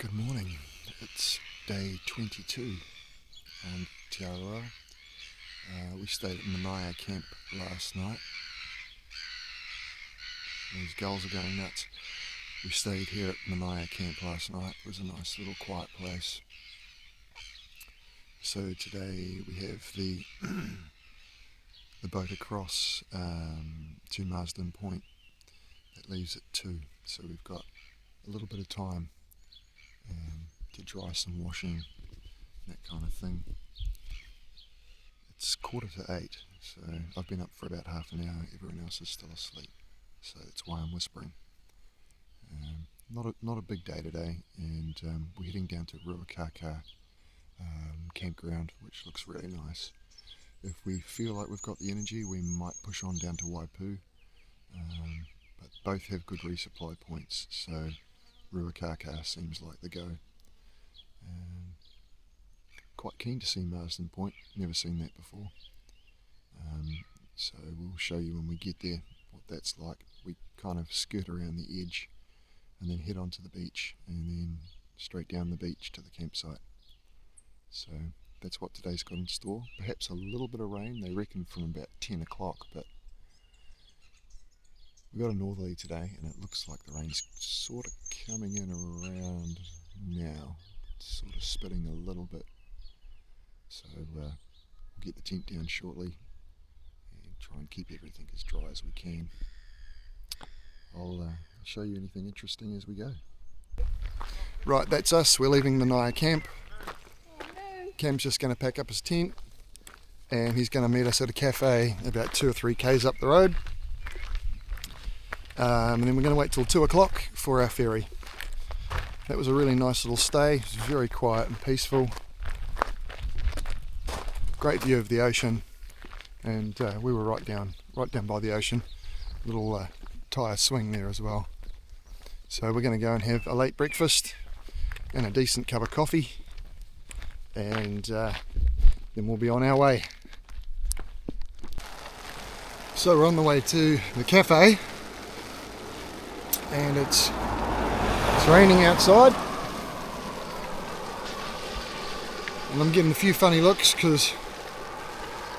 Good morning. It's day 22 on Te Araroa. We stayed at Manaia camp last night. These gulls are going nuts. We stayed here at Manaia camp last night. It was a nice little quiet place. So today we have the the boat across to Marsden Point. That leaves at 2, so we've got a little bit of time to dry some washing, that kind of thing. It's 7:45, so I've been up for about half an hour. Everyone else is still asleep, so that's why I'm whispering. Not a big day today, and we're heading down to Ruakaka campground, which looks really nice. If we feel like we've got the energy, we might push on down to Waipu, but both have good resupply points, so Ruakaka seems like the go. Quite keen to see Marsden Point, never seen that before. So we'll show you when we get there what that's like. We kind of skirt around the edge and then head onto the beach and then straight down the beach to the campsite. So that's what today's got in store. Perhaps a little bit of rain, they reckon from about 10 o'clock, but we got a northerly today and it looks like the rain's sort of coming in around now. It's sort of spitting a little bit. So we'll get the tent down shortly and try and keep everything as dry as we can. I'll show you anything interesting as we go. Right, that's us. We're leaving Manaia camp. Cam's just going to pack up his tent and he's going to meet us at a cafe about 2 or 3 k's up the road. And then we're going to wait till 2 o'clock for our ferry. That was a really nice little stay. It was very quiet and peaceful. Great view of the ocean, and we were right down by the ocean. Little tyre swing there as well. So we're going to go and have a late breakfast and a decent cup of coffee, and then we'll be on our way. So we're on the way to the cafe, and it's raining outside, and I'm getting a few funny looks because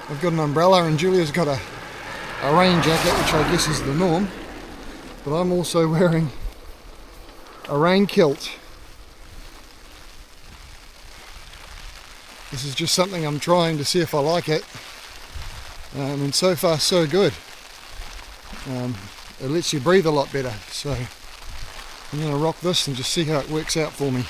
I've got an umbrella and Julia's got a rain jacket, which I guess is the norm, but I'm also wearing a rain kilt. This is just something I'm trying to see if I like it, and so far so good. It lets you breathe a lot better, so I'm going to rock this and just see how it works out for me.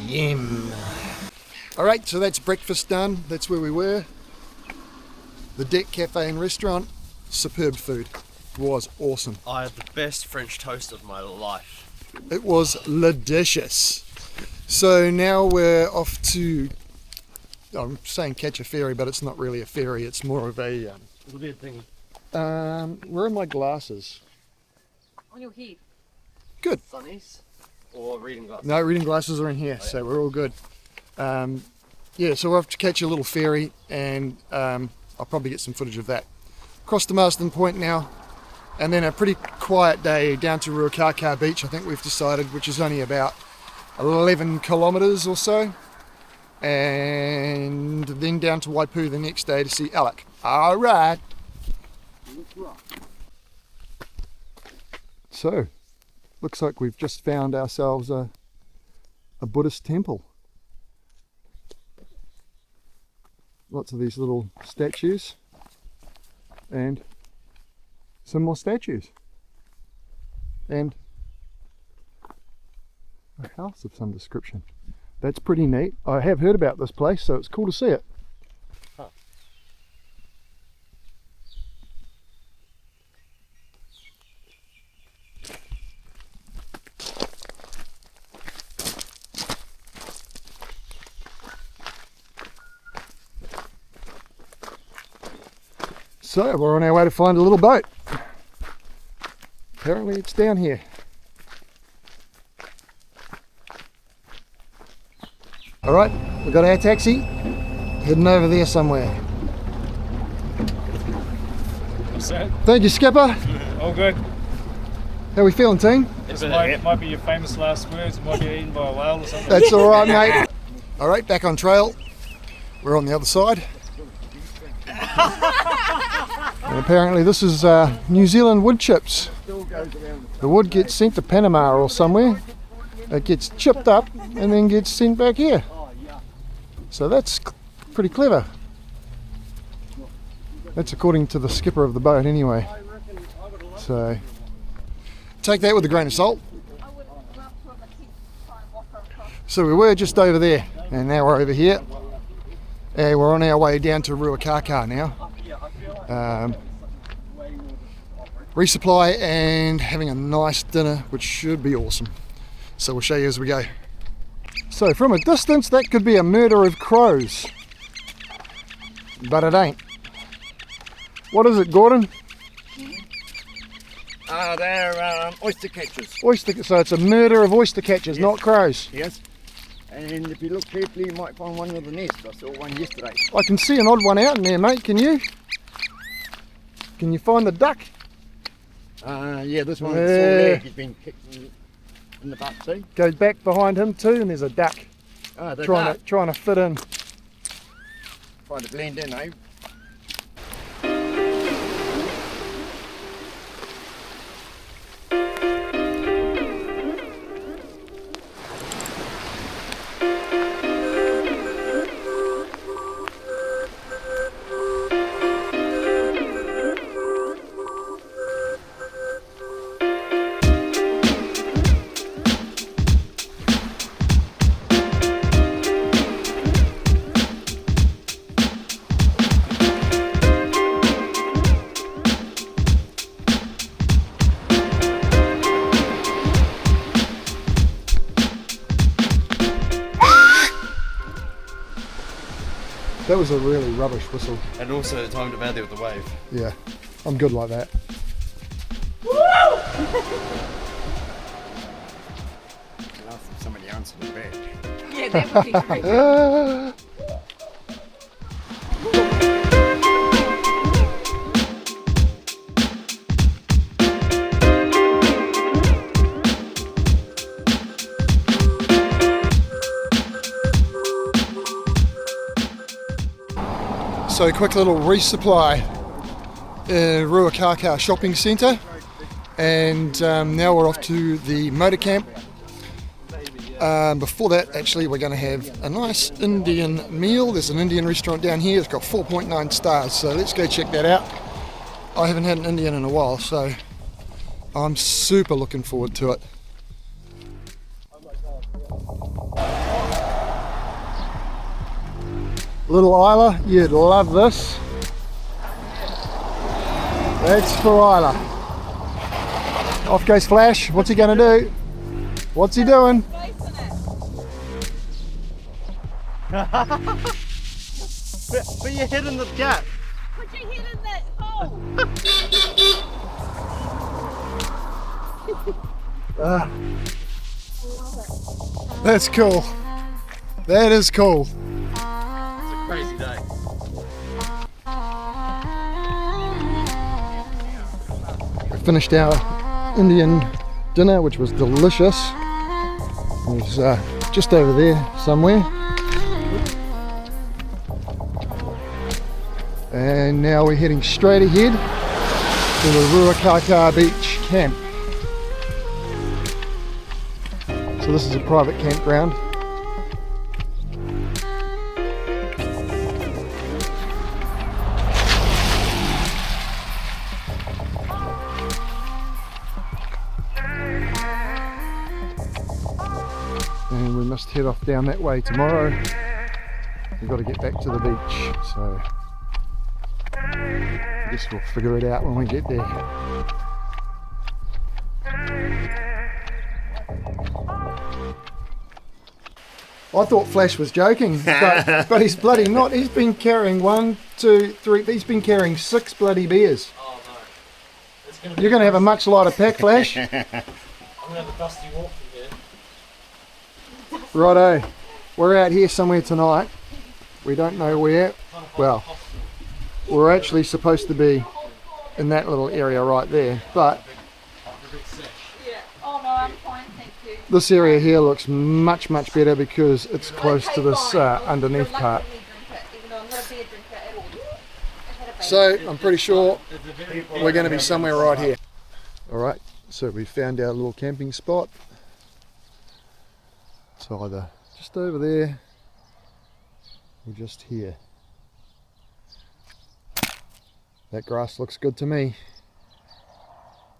Yum. Alright, so that's breakfast done. That's where we were. The Deck Cafe and Restaurant. Superb food. It was awesome. I had the best French toast of my life. It was delicious. So now we're off to, I'm saying catch a ferry, but it's not really a ferry. It's more of a... It'll be a thing. Where are my glasses? On your head. Good. Sunnies? Or reading glasses? No, reading glasses are in here, so we're all good. Yeah, so we'll have to catch a little ferry, and I'll probably get some footage of that. Across to Marsden Point now, and then a pretty quiet day down to Ruakaka Beach, I think we've decided, which is only about 11 kilometres or so, and then down to Waipu the next day to see Alec. Alright! So, looks like we've just found ourselves a Buddhist temple. Lots of these little statues and some more statues and a house of some description. That's pretty neat. I have heard about this place, so it's cool to see it. Huh. So we're on our way to find a little boat. Apparently it's down here. Alright, we've got our taxi, heading over there somewhere. What's that? Thank you, Skipper. All good. How we feeling, team? It might be your famous last words. It might be eaten by a whale or something. That's alright, mate. Alright, back on trail. We're on the other side. And apparently this is New Zealand wood chips. The wood gets sent to Panama or somewhere. It gets chipped up and then gets sent back here. So that's pretty clever. That's according to the skipper of the boat anyway. So take that with a grain of salt. So we were just over there and now we're over here. And we're on our way down to Ruakaka now. Resupply and having a nice dinner, which should be awesome. So we'll show you as we go. So from a distance that could be a murder of crows, but it ain't. What is it, Gordon? They're oyster catchers. So it's a murder of oyster catchers, Yes. not crows. Yes. And if you look carefully, you might find one with a nest. I saw one yesterday. I can see an odd one out in there, mate. Can you? Can you find the duck? Yeah, this one, Yeah. saw leg, he's been kicked in the butt, see? Goes back behind him too, and there's a duck They're trying to fit in. Trying to blend in, eh? That was a really rubbish whistle. And also timed it badly with the wave. Yeah, I'm good like that. Last if somebody answered the badge. Yeah, that would be great. So quick little resupply in Ruakaka shopping centre, and now we're off to the motor camp. Before that, actually, we're going to have a nice Indian meal. There's an Indian restaurant down here. It's got 4.9 stars, so let's go check that out. I haven't had an Indian in a while, so I'm super looking forward to it. Little Isla, you'd love this. That's for Isla. Off goes Flash. What's he going to do? What's he doing? Put your head in the gap. Put your head in that hole. That's cool. That is cool. It's a crazy day. We finished our Indian dinner, which was delicious. It was just over there somewhere. And now we're heading straight ahead to the Ruakaka beach camp. So this is a private campground. And we must head off down that way tomorrow. We've got to get back to the beach, so I guess we'll figure it out when we get there. I thought Flash was joking, but he's bloody not. He's been carrying 1, 2, 3. He's been carrying 6 bloody beers. Oh no. It's gonna You're going to have a much lighter pack, Flash. I'm gonna have a dusty walk from here. Righto. We're out here somewhere tonight. We don't know where. Well, we're actually supposed to be in that little area right there, but Yeah. Oh no, I'm fine, thank you. this area here looks much better because it's close to this underneath part. So I'm pretty sure we're going to be somewhere right here. Alright, so we found our little camping spot. It's either just over there or just here. That grass looks good to me.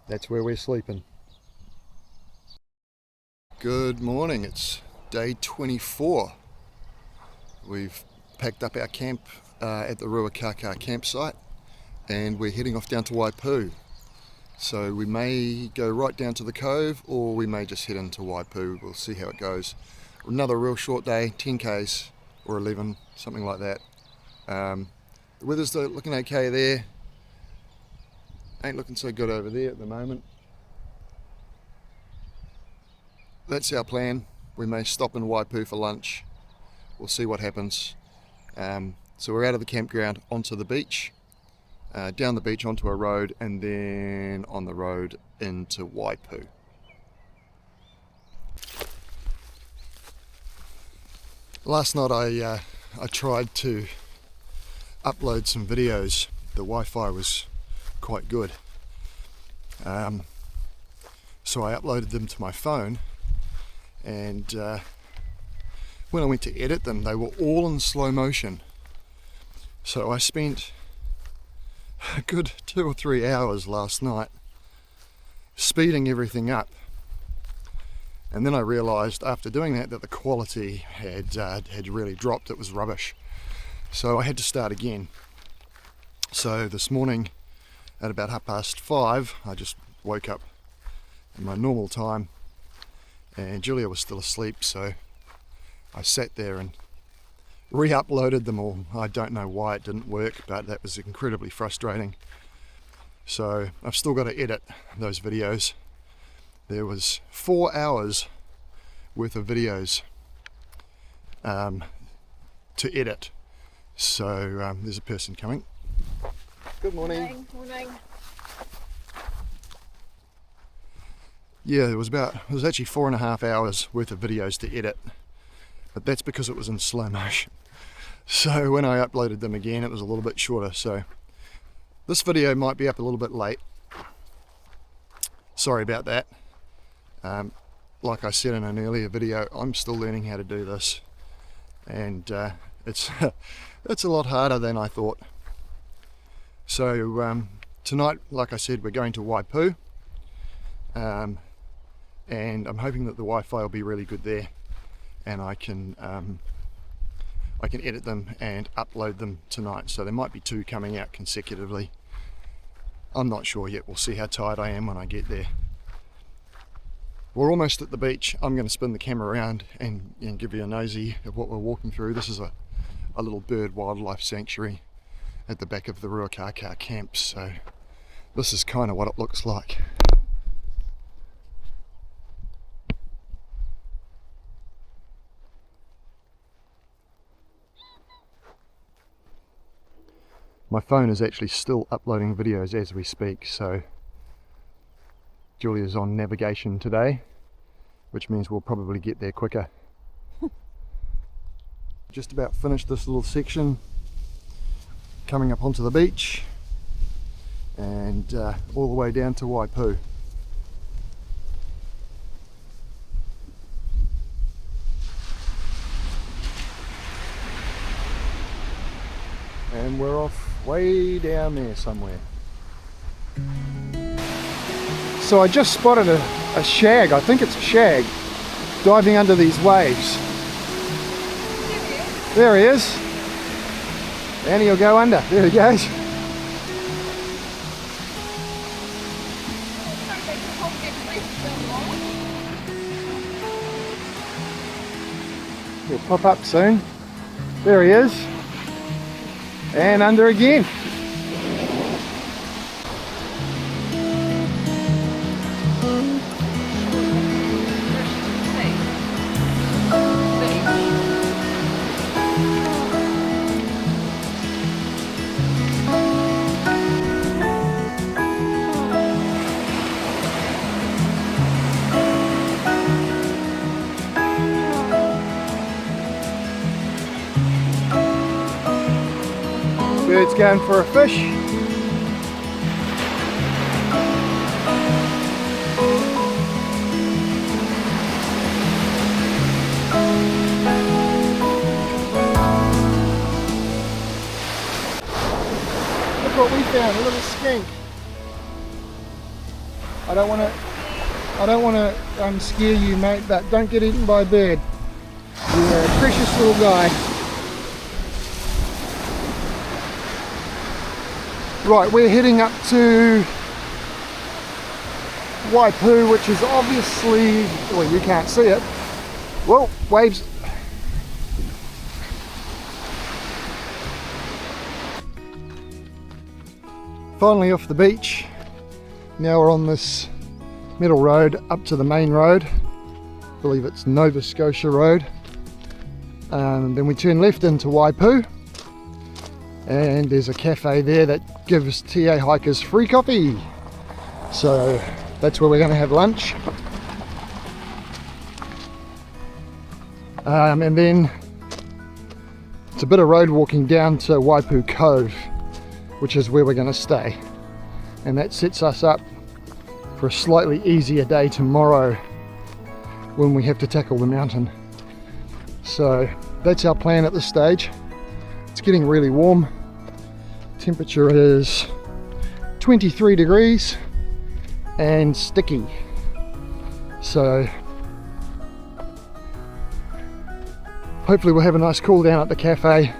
That's where we're sleeping. Good morning, it's day 24. We've packed up our camp at the Ruakaka campsite and we're heading off down to Waipu. So we may go right down to the cove or we may just head into Waipu. We'll see how it goes. Another real short day, 10 k's or 11, something like that. The weather's looking okay there. Ain't looking so good over there at the moment. That's our plan. We may stop in Waipu for lunch. We'll see what happens. So we're out of the campground onto the beach, down the beach onto a road, and then on the road into Waipu. Last night I tried to upload some videos. The Wi-Fi was quite good, so I uploaded them to my phone, and when I went to edit them they were all in slow motion. So I spent a good 2 or 3 hours last night speeding everything up, and then I realized after doing that that the quality had really dropped. It was rubbish, so I had to start again. So this morning at about 5:30 I just woke up in my normal time and Julia was still asleep, so I sat there and re-uploaded them all. I don't know why it didn't work, but that was incredibly frustrating. So I've still got to edit those videos. There was 4 hours worth of videos to edit. So there's a person coming. Good morning. Morning. Yeah, it was actually 4.5 hours worth of videos to edit, but that's because it was in slow motion. So when I uploaded them again, it was a little bit shorter. So this video might be up a little bit late. Sorry about that. Like I said in an earlier video, I'm still learning how to do this, and it's it's a lot harder than I thought. So tonight, like I said, we're going to Waipu, and I'm hoping that the Wi-Fi will be really good there, and I can edit them and upload them tonight. So there might be 2 coming out consecutively. I'm not sure yet. We'll see how tired I am when I get there. We're almost at the beach. I'm going to spin the camera around and give you a nosy of what we're walking through. This is a little bird wildlife sanctuary at the back of the Ruakaka camp, so this is kind of what it looks like. My phone is actually still uploading videos as we speak, so Julia's on navigation today, which means we'll probably get there quicker. Just about finished this little section, coming up onto the beach and all the way down to Waipu. And we're off way down there somewhere. So I just spotted a shag, I think it's a shag, diving under these waves. There he is. And he'll go under. There he goes. He'll pop up soon. There he is. And under again. Bird's going for a fish. Look what we found, a little skink. I don't want to scare you, mate, but don't get eaten by a bird. You're a precious little guy. Right, we're heading up to Waipu, which is obviously, well, you can't see it. Whoa, waves. Finally off the beach. Now we're on this middle road up to the main road. I believe it's Nova Scotia Road. Then we turn left into Waipu. And there's a cafe there that gives TA hikers free coffee. So that's where we're going to have lunch. And then it's a bit of road walking down to Waipu Cove, which is where we're going to stay. And that sets us up for a slightly easier day tomorrow when we have to tackle the mountain. So that's our plan at this stage. It's getting really warm. Temperature is 23 degrees and sticky. So hopefully we'll have a nice cool down at the cafe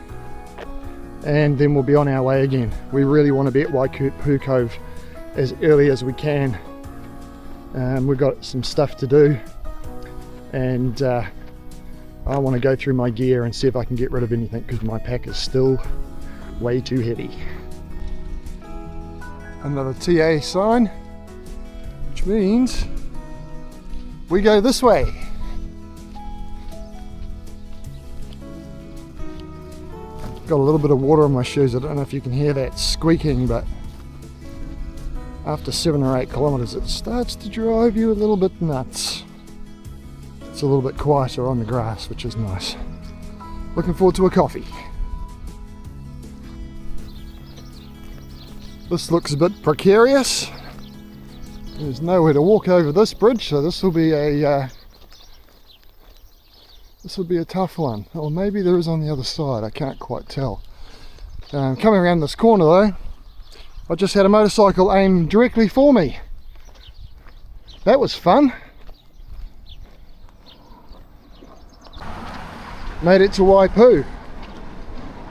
and then we'll be on our way again. We really want to be at Waipu Cove as early as we can. We've got some stuff to do and I want to go through my gear and see if I can get rid of anything because my pack is still way too heavy. Another TA sign, which means we go this way. Got a little bit of water on my shoes. I don't know if you can hear that squeaking, but after 7 or 8 kilometers it starts to drive you a little bit nuts. It's a little bit quieter on the grass, which is nice. Looking forward to a coffee. This looks a bit precarious. There's nowhere to walk over this bridge, so this will be a tough one. Or maybe there is on the other side, I can't quite tell. Coming around this corner though, I just had a motorcycle aimed directly for me. That was fun. Made it to Waipu.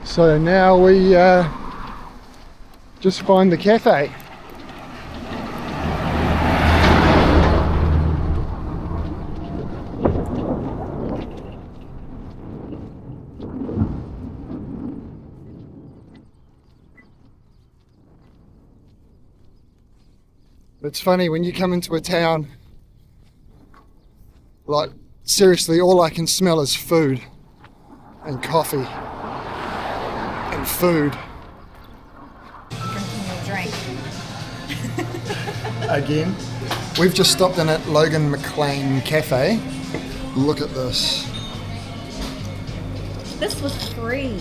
So now we just find the cafe. It's funny when you come into a town, like seriously all I can smell is food and coffee and food. Drinking your drink. Again, we've just stopped in at Logan McLean Cafe. Look at this. This was free.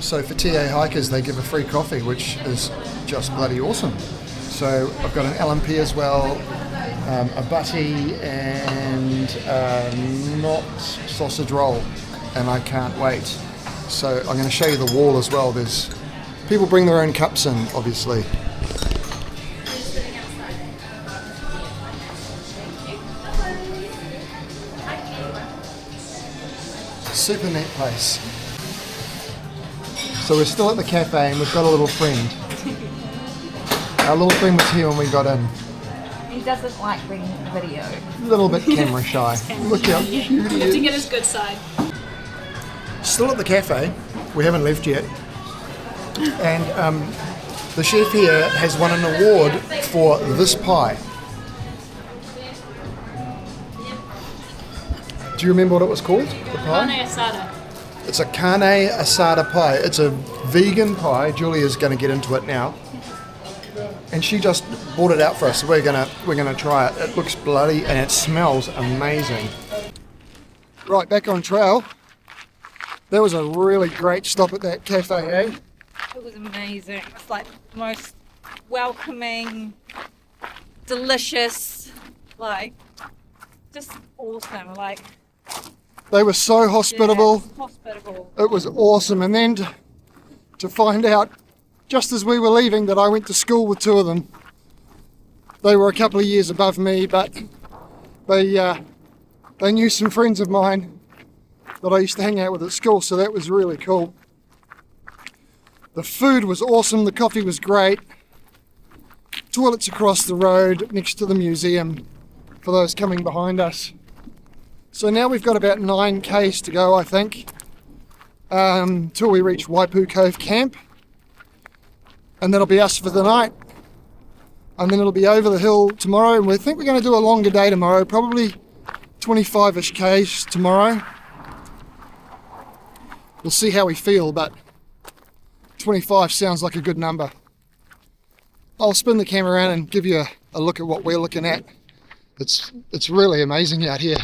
So for TA hikers they give a free coffee, which is just bloody awesome. So I've got an LMP as well, a butty and a not sausage roll, and I can't wait. So I'm going to show you the wall as well. There's people bring their own cups in, obviously. Super neat place. So we're still at the cafe and we've got a little friend. Our little friend was here when we got in. He doesn't like being video. A little bit camera shy. Look how cute he To is. get his good side. Still at the cafe. We haven't left yet. And the chef here has won an award for this pie. Do you remember what it was called? The pie? Manaia asada. It's a carne asada pie. It's a vegan pie. Julia's going to get into it now. And she just brought it out for us. So we're gonna try it. It looks bloody and it smells amazing. Right, back on trail. That was a really great stop at that cafe, eh? It was amazing. It's like the most welcoming, delicious, like just awesome. Like They were so hospitable. yeah, hospitable. It was awesome. And then to find out, just as we were leaving, that I went to school with two of them. They were a couple of years above me, but they knew some friends of mine that I used to hang out with at school, so that was really cool. The food was awesome, the coffee was great. Toilets across the road next to the museum for those coming behind us. So now we've got about 9 k's to go, I think, till we reach Waipu Cove camp. And that'll be us for the night. And then it'll be over the hill tomorrow. And we think we're going to do a longer day tomorrow, probably 25-ish k's tomorrow. We'll see how we feel, but 25 sounds like a good number. I'll spin the camera around and give you a look at what we're looking at. It's really amazing out here.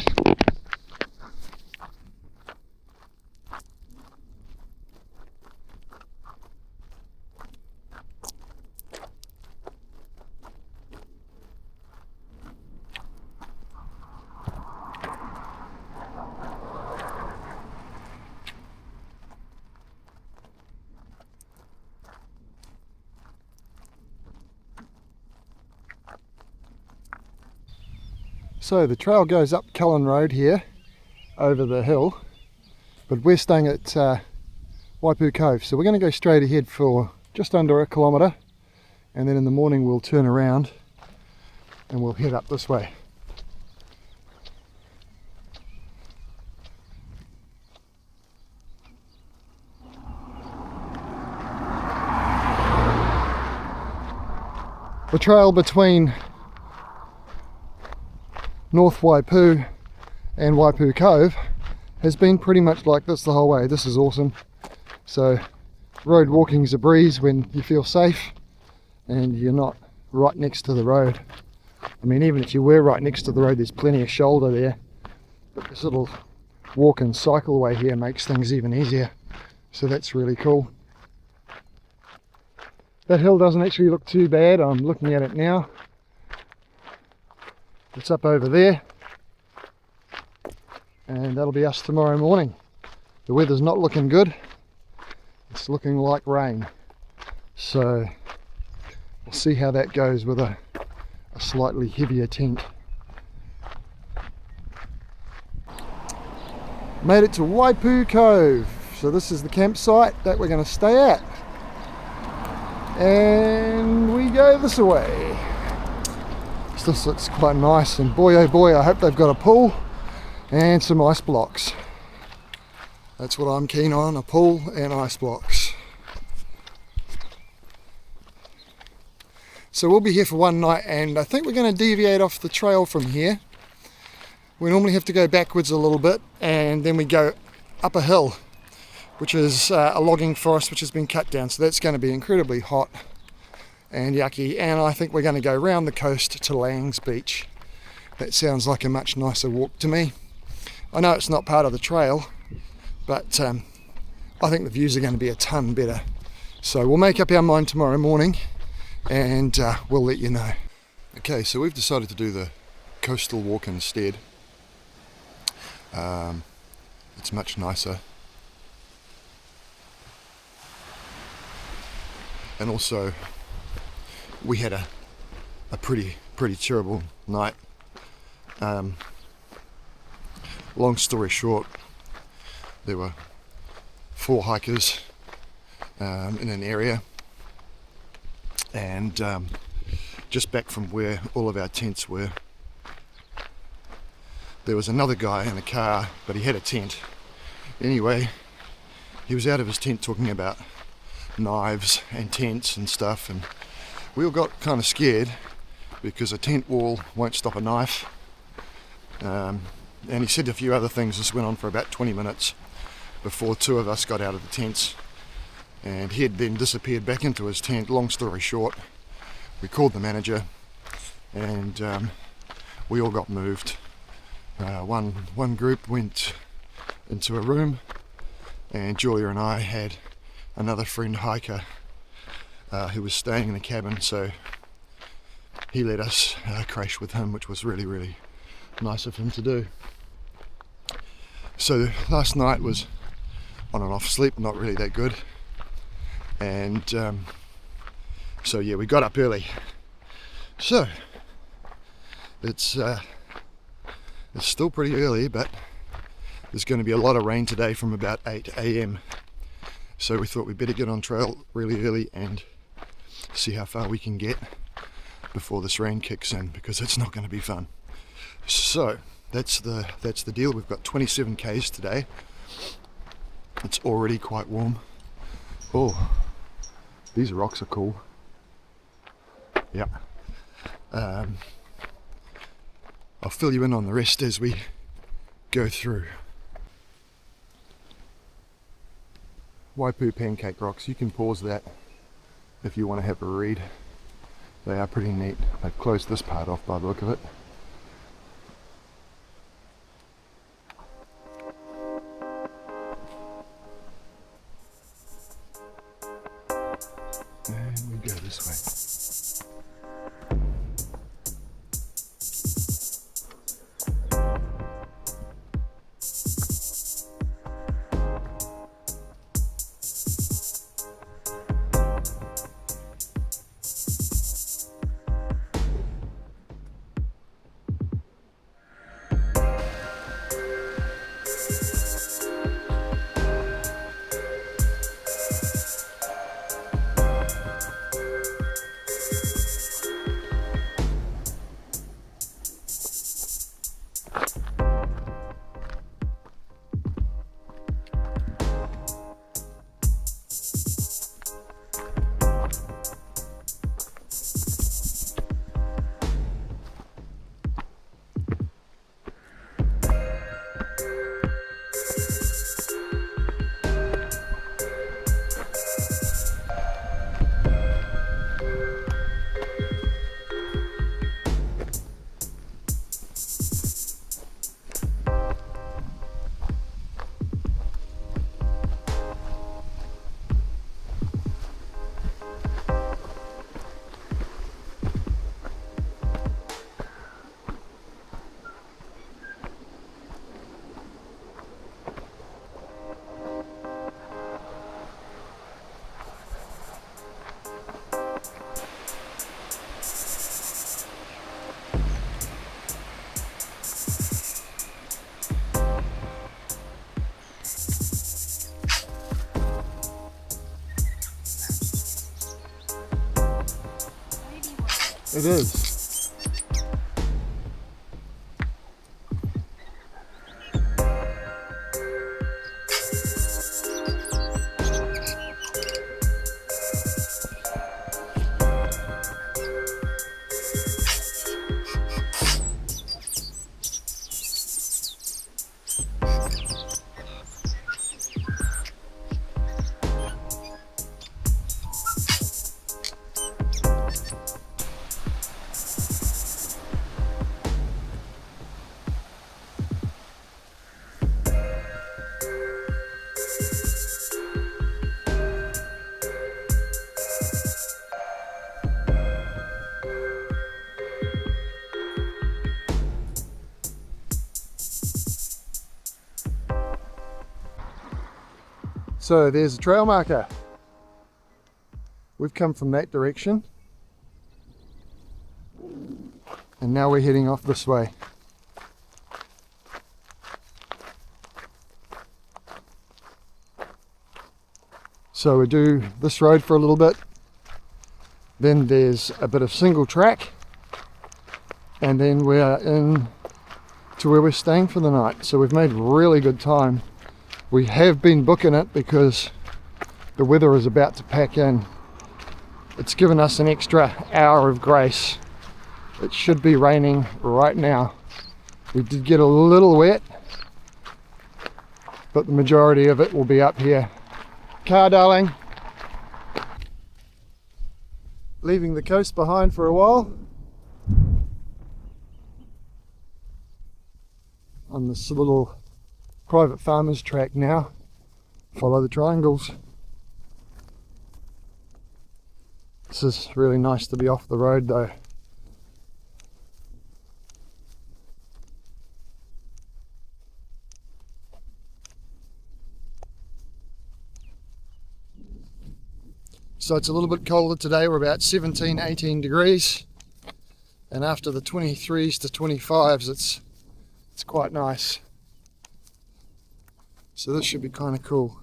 So the trail goes up Cullen Road here, over the hill, but we're staying at Waipu Cove, so we're going to go straight ahead for just under 1 kilometre, and then in the morning we'll turn around and we'll head up this way. The trail between North Waipu and Waipu Cove has been pretty much like this the whole way. This is awesome. So road walking's a breeze when you feel safe and you're not right next to the road. I mean, even if you were right next to the road, there's plenty of shoulder there, but this little walk and cycle way here makes things even easier, so that's really cool. That hill doesn't actually look too bad. I'm looking at it now. It's up over there, and that'll be us tomorrow morning. The weather's not looking good. It's looking like rain, so we'll see how that goes with a slightly heavier tent. Made it to Waipu Cove, so this is the campsite that we're going to stay at, and we go this way. This looks quite nice, and boy oh boy, I hope they've got a pool and some ice blocks. That's what I'm keen on, a pool and ice blocks. So we'll be here for one night, and I think we're going to deviate off the trail from here. We normally have to go backwards a little bit, and then we go up a hill, which is a logging forest which has been cut down, so that's going to be incredibly hot and yucky, and I think we're going to go round the coast to Lang's Beach. That sounds like a much nicer walk to me. I know it's not part of the trail, but I think the views are going to be a ton better. So we'll make up our mind tomorrow morning, and we'll let you know. Okay, so we've decided to do the coastal walk instead. It's much nicer. And also, we had a pretty terrible night. Long story short, there were 4 hikers in an area, and just back from where all of our tents were, there was another guy in a car, but he had a tent. Anyway, he was out of his tent talking about knives and tents and stuff, and we all got kind of scared because a tent wall won't stop a knife. And he said a few other things. This went on for about 20 minutes before two of us got out of the tents, and he had then disappeared back into his tent. Long story short, we called the manager, and we all got moved. One group went into a room, and Julia and I had another friend hiker who was staying in the cabin, so he let us crash with him, which was really, really nice of him to do. So last night was on and off sleep, not really that good, and so yeah, we got up early. So it's still pretty early, but there's going to be a lot of rain today from about 8 a.m. So we thought we'd better get on trail really early and see how far we can get before this rain kicks in, because it's not going to be fun. So that's the deal. We've got 27 k's today. It's already quite warm. Oh, these rocks are cool. Yeah. I'll fill you in on the rest as we go through. Waipu pancake rocks. You can pause that if you want to have a read. They are pretty neat. They've closed this part off by the look of it. And we go this way. It is. So there's a trail marker. We've come from that direction, and now we're heading off this way. So we do this road for a little bit, then there's a bit of single track, and then we're in to where we're staying for the night. So we've made really good time We have been booking it because the weather is about to pack in. It's given us an extra hour of grace. It should be raining right now. We did get a little wet, but the majority of it will be up here. Car, darling. Leaving the coast behind for a while. On this little private farmer's track now. Follow the triangles. This is really nice to be off the road though. So it's a little bit colder today. We're about 17, 18 degrees. And after the 23s to 25s, it's quite nice. So this should be kind of cool.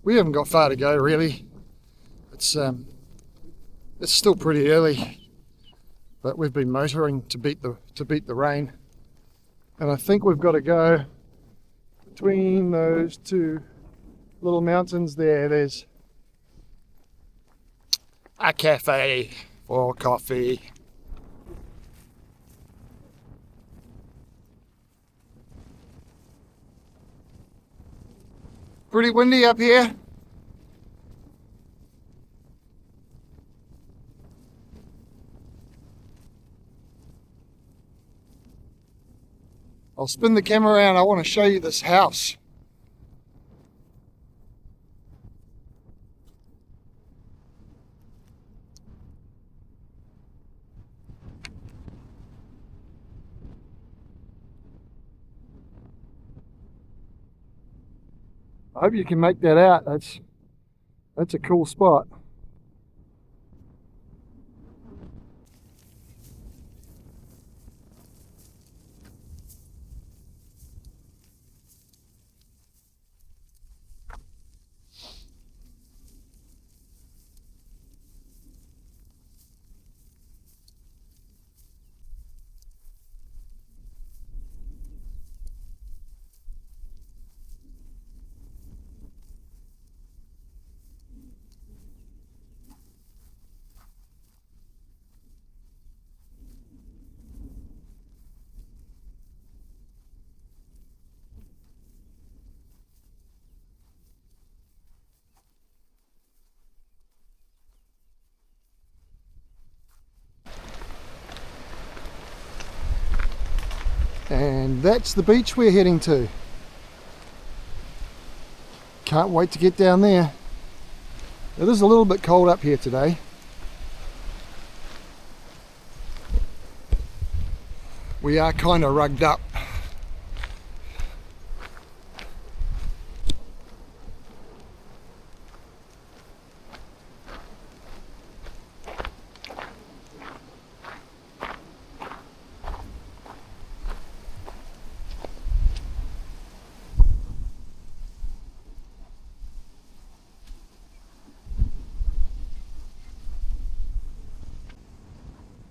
We haven't got far to go really. It's still pretty early, but we've been motoring to beat the rain. And I think we've got to go between those two little mountains there. There's a cafe for coffee. Pretty windy up here. I'll spin the camera around. I want to show you this house. I hope you can make that out. That's a cool spot. And that's the beach we're heading to. Can't wait to get down there. It is a little bit cold up here today. We are kind of rugged up.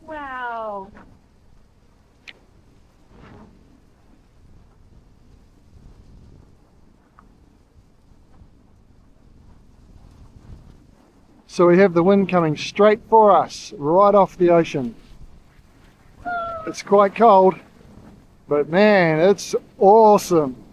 Wow. So we have the wind coming straight for us, right off the ocean. It's quite cold, but man, it's awesome.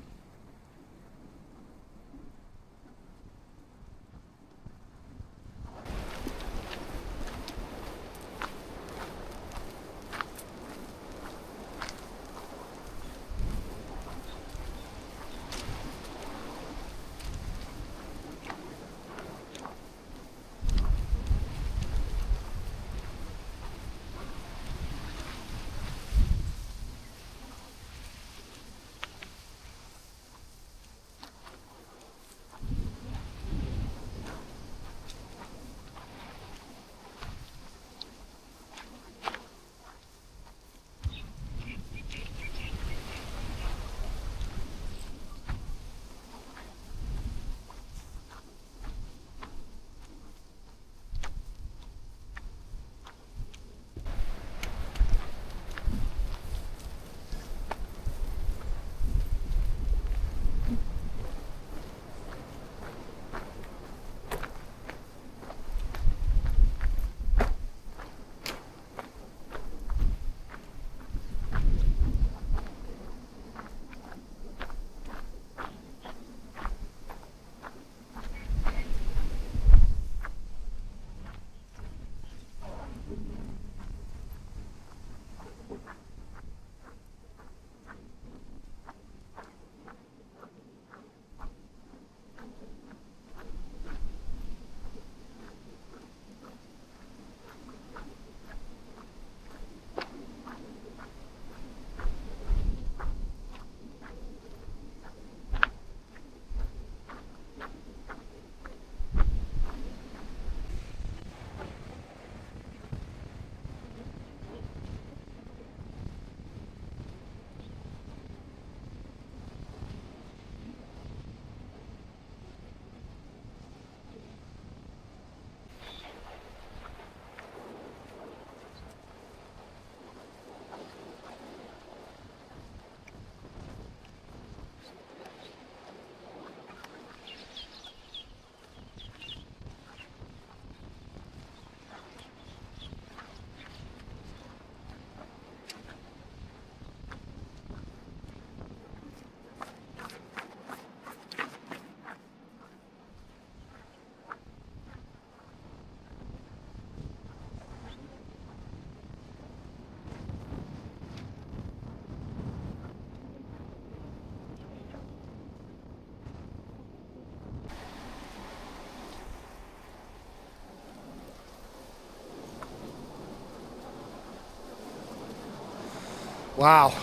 Wow.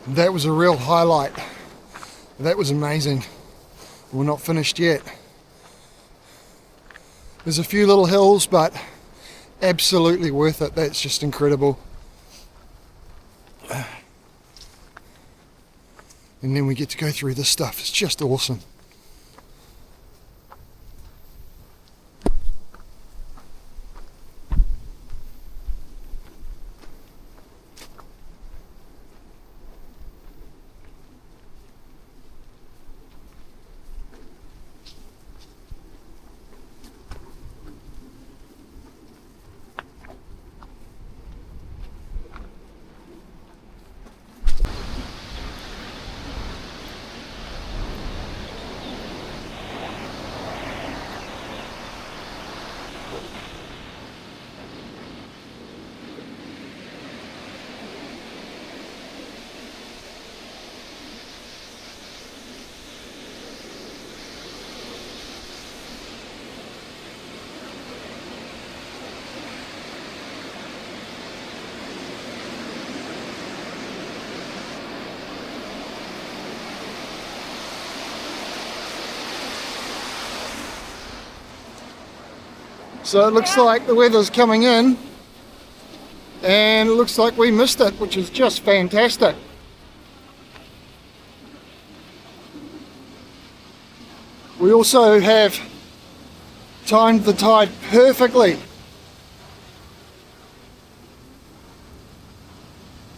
That was a real highlight. That was amazing. We're not finished yet. There's a few little hills, but absolutely worth it. That's just incredible. And then we get to go through this stuff. It's just awesome. So it looks like the weather's coming in, and it looks like we missed it, which is just fantastic. We also have timed the tide perfectly.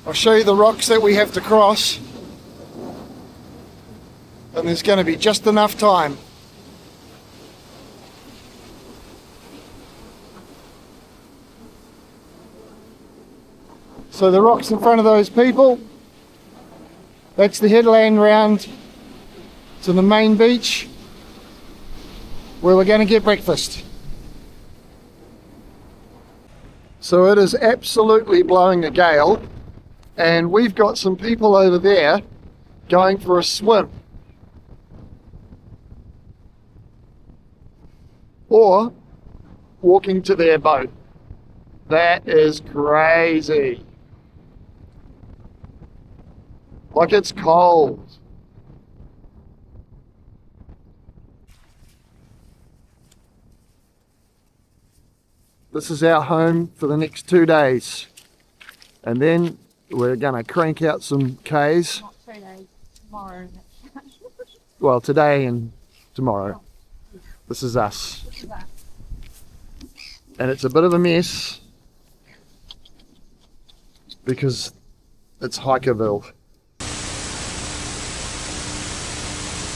I'll show you the rocks that we have to cross, and there's going to be just enough time. So the rocks in front of those people, that's the headland round to the main beach where we're going to get breakfast. So it is absolutely blowing a gale, and we've got some people over there going for a swim or walking to their boat. That is crazy. Like, it's cold. This is our home for the next 2 days. And then we're going to crank out some Ks. Not 2 days, tomorrow. Well, today and tomorrow. This is us. And it's a bit of a mess because it's Hikerville.